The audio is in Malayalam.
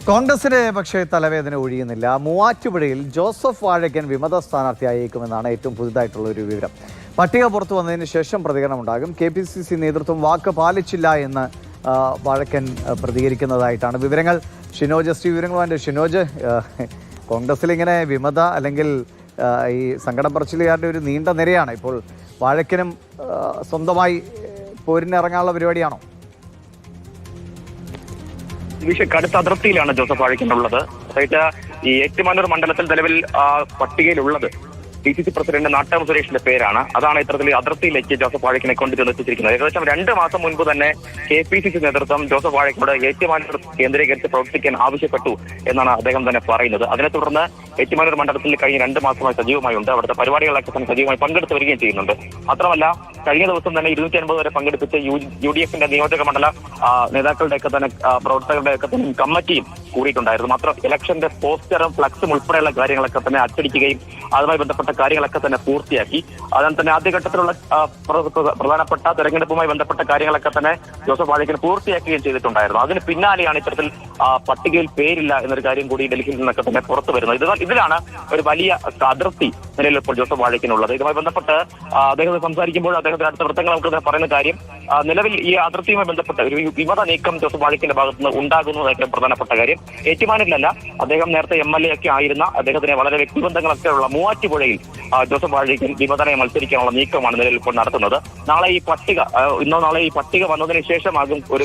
കോൺഗ്രസിന് പക്ഷേ തലവേദന ഒഴിയുന്നില്ല. മൂവാറ്റുപുഴയിൽ ജോസഫ് വാഴക്കൻ വിമത സ്ഥാനാർത്ഥിയായേക്കുമെന്നാണ് ഏറ്റവും പുതുതായിട്ടുള്ള ഒരു വിവരം. പട്ടിക പുറത്തു വന്നതിന് ശേഷം പ്രതികരണമുണ്ടാകും. KPCC നേതൃത്വം വാക്ക് പാലിച്ചില്ല എന്ന് വാഴക്കൻ പ്രതികരിക്കുന്നതായിട്ടാണ് വിവരങ്ങൾ. ഷിനോജ് വിവരങ്ങളുമായിട്ട്. ഷിനോജ്, കോൺഗ്രസിൽ ഇങ്ങനെ വിമത അല്ലെങ്കിൽ ഈ സങ്കടം പറച്ചിലുകാരുടെ ഒരു നീണ്ട നിരയാണ്. ഇപ്പോൾ വാഴക്കനും സ്വന്തമായി പോരിനിറങ്ങാനുള്ള പരിപാടിയാണോ? കടുത്ത അതിർത്തിയിലാണ് ജോസഫ് വാഴക്കനുള്ളത്. അതായത് ഈ ഏറ്റുമാനൂർ മണ്ഡലത്തിൽ നിലവിൽ പട്ടികയിലുള്ളത് PCC പ്രസിഡന്റ് നാട്ടം സുരേഷിന്റെ പേരാണ്. അതാണ് ഇത്തരത്തിൽ അതിർത്തിയിലേക്ക് ജോസഫ് വാഴക്കനെ കൊണ്ടുചെന്നെത്തിച്ചിരിക്കുന്നത്. ഏകദേശം 2 മാസം മുൻപ് തന്നെ KPCC നേതൃത്വം ജോസഫ് വാഴക്കനോട് ഏറ്റുമാനൂർ കേന്ദ്രീകരിച്ച് പ്രവർത്തിക്കാൻ ആവശ്യപ്പെട്ടു എന്നാണ് അദ്ദേഹം തന്നെ പറയുന്നത്. അതിനെ തുടർന്ന് ഏറ്റുമാനൂർ മണ്ഡലത്തിൽ കഴിഞ്ഞ 2 മാസമായി സജീവമായുണ്ട്. അവിടുത്തെ പരിപാടികളൊക്കെ തന്നെ സജീവമായി പങ്കെടുത്ത് വരികയും ചെയ്യുന്നുണ്ട്. മാത്രമല്ല കഴിഞ്ഞ ദിവസം തന്നെ 250 വരെ പങ്കെടുപ്പിച്ച് UDF-ന്റെ നിയോജക മണ്ഡല നേതാക്കളുടെയൊക്കെ തന്നെ പ്രവർത്തകരുടെയൊക്കെ തന്നെ കമ്മിറ്റിയും കൂടിയിട്ടുണ്ടായിരുന്നു. മാത്രം ഇലക്ഷന്റെ പോസ്റ്ററും ഫ്ലക്സും ഉൾപ്പെടെയുള്ള കാര്യങ്ങളൊക്കെ തന്നെ അച്ചടിക്കുകയും അതുമായി ബന്ധപ്പെട്ട കാര്യങ്ങളൊക്കെ തന്നെ പൂർത്തിയാക്കി. അതുപോലെ തന്നെ ആദ്യഘട്ടത്തിലുള്ള പ്രധാനപ്പെട്ട തെരഞ്ഞെടുപ്പുമായി ബന്ധപ്പെട്ട കാര്യങ്ങളൊക്കെ തന്നെ ജോസഫ് വാഴക്കൻ പൂർത്തിയാക്കുകയും ചെയ്തിട്ടുണ്ടായിരുന്നു. അതിന് പിന്നാലെയാണ് ഇത്തരത്തിൽ പട്ടികയിൽ പേരില്ല എന്നൊരു കാര്യം കൂടി ഡൽഹിയിൽ നിന്നൊക്കെ തന്നെ പുറത്തു വരുന്നത്. ഇതിലാണ് ഒരു വലിയ അതിർത്തി നിലയിൽ ഇപ്പോൾ ജോസഫ് വാഴക്കനുള്ളത്. ഇതുമായി ബന്ധപ്പെട്ട് അദ്ദേഹം സംസാരിക്കുമ്പോൾ അദ്ദേഹത്തിന്റെ അടുത്ത വൃത്തങ്ങൾ നമുക്ക് പറയുന്ന കാര്യം, നിലവിൽ ഈ അതിർത്തിയുമായി ബന്ധപ്പെട്ട് ഒരു വിമത നീക്കം ജോസഫ് വാഴക്കന്റെ ഭാഗത്ത് നിന്ന് ഉണ്ടാകുന്നതായിട്ട് പ്രധാനപ്പെട്ട കാര്യം. ഏറ്റുമാനൂരിലല്ല, അദ്ദേഹം നേരത്തെ MLA ഒക്കെ ആയിരുന്ന അദ്ദേഹത്തിന് വളരെ വ്യക്തിബന്ധങ്ങളൊക്കെ ഉള്ള മൂവാറ്റുപുഴയിൽ ജോസഫ് വാഴക്കൻ വിമതനെ മത്സരിക്കാനുള്ള നീക്കമാണ് നിലവിൽ ഇപ്പോൾ നടത്തുന്നത്. നാളെ ഈ പട്ടിക വന്നതിന് ശേഷമാകും ഒരു